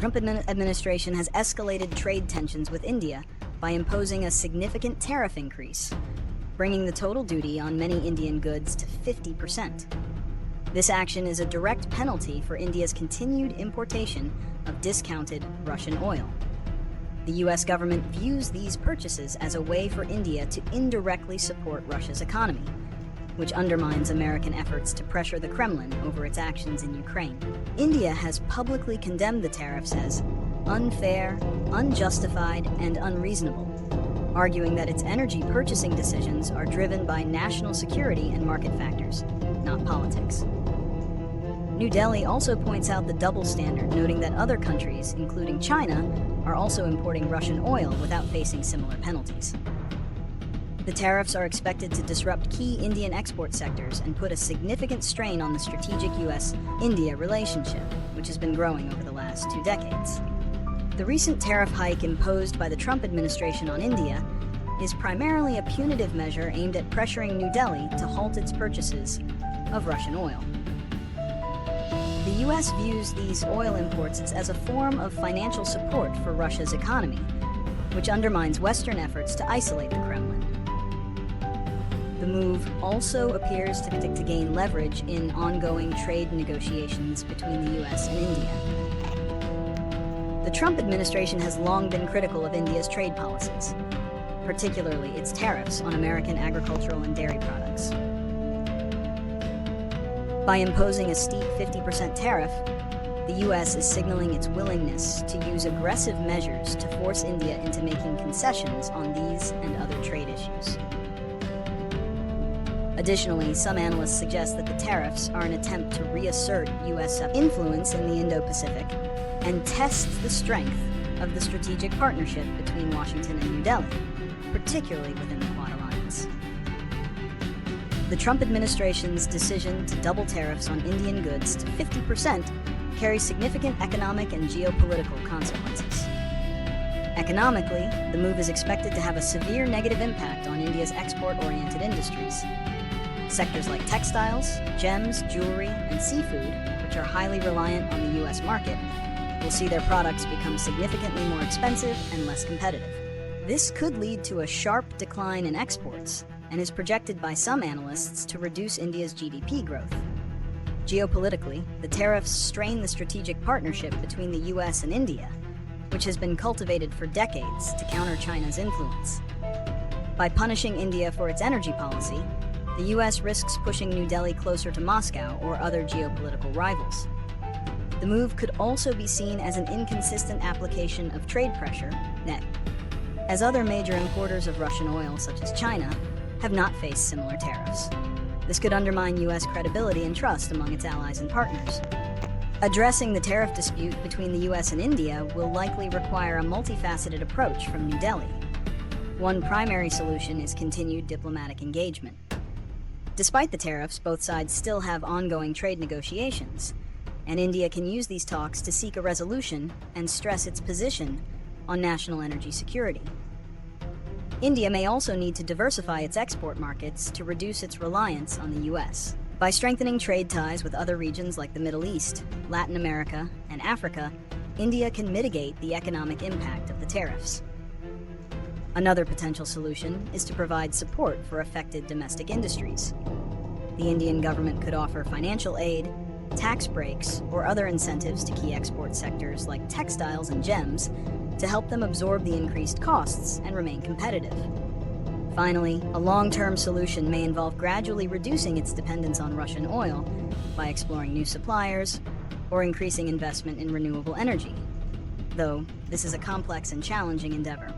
Trump administration has escalated trade tensions with India by imposing a significant tariff increase, bringing the total duty on many Indian goods to 50%. This action is a direct penalty for India's continued importation of discounted Russian oil. The U.S. government views these purchases as a way for India to indirectly support Russia's economy, which undermines American efforts to pressure the Kremlin over its actions in Ukraine. India has publicly condemned the tariffs as unfair, unjustified, and unreasonable, arguing that its energy purchasing decisions are driven by national security and market factors, not politics. New Delhi also points out the double standard, noting that other countries, including China, are also importing Russian oil without facing similar penalties. The tariffs are expected to disrupt key Indian export sectors and put a significant strain on the strategic U.S.-India relationship, which has been growing over the last 2 decades. The recent tariff hike imposed by the Trump administration on India is primarily a punitive measure aimed at pressuring New Delhi to halt its purchases of Russian oil. The U.S. views these oil imports as a form of financial support for Russia's economy, which undermines Western efforts to isolate the Kremlin. The move also appears to gain leverage in ongoing trade negotiations between the U.S. and India. The Trump administration has long been critical of India's trade policies, particularly its tariffs on American agricultural and dairy products. By imposing a steep 50% tariff, the U.S. is signaling its willingness to use aggressive measures to force India into making concessions on these and other trade issues. Additionally, some analysts suggest that the tariffs are an attempt to reassert U.S. influence in the Indo-Pacific and test the strength of the strategic partnership between Washington and New Delhi, particularly within the Quad Alliance. The Trump administration's decision to double tariffs on Indian goods to 50% carries significant economic and geopolitical consequences. Economically, the move is expected to have a severe negative impact on India's export-oriented industries. Sectors like textiles, gems, jewelry, and seafood, which are highly reliant on the U.S. market, will see their products become significantly more expensive and less competitive. This could lead to a sharp decline in exports and is projected by some analysts to reduce India's GDP growth. Geopolitically, the tariffs strain the strategic partnership between the U.S. and India, which has been cultivated for decades to counter China's influence. By punishing India for its energy policy, the U.S. risks pushing New Delhi closer to Moscow or other geopolitical rivals. The move could also be seen as an inconsistent application of trade pressure, as other major importers of Russian oil, such as China, have not faced similar tariffs. This could undermine U.S. credibility and trust among its allies and partners. Addressing the tariff dispute between the U.S. and India will likely require a multifaceted approach from New Delhi. One primary solution is continued diplomatic engagement. Despite the tariffs, both sides still have ongoing trade negotiations, and India can use these talks to seek a resolution and stress its position on national energy security. India may also need to diversify its export markets to reduce its reliance on the U.S. By strengthening trade ties with other regions like the Middle East, Latin America, and Africa, India can mitigate the economic impact of the tariffs. Another potential solution is to provide support for affected domestic industries. The Indian government could offer financial aid, tax breaks, or other incentives to key export sectors like textiles and gems to help them absorb the increased costs and remain competitive. Finally, a long-term solution may involve gradually reducing its dependence on Russian oil by exploring new suppliers or increasing investment in renewable energy, though this is a complex and challenging endeavor.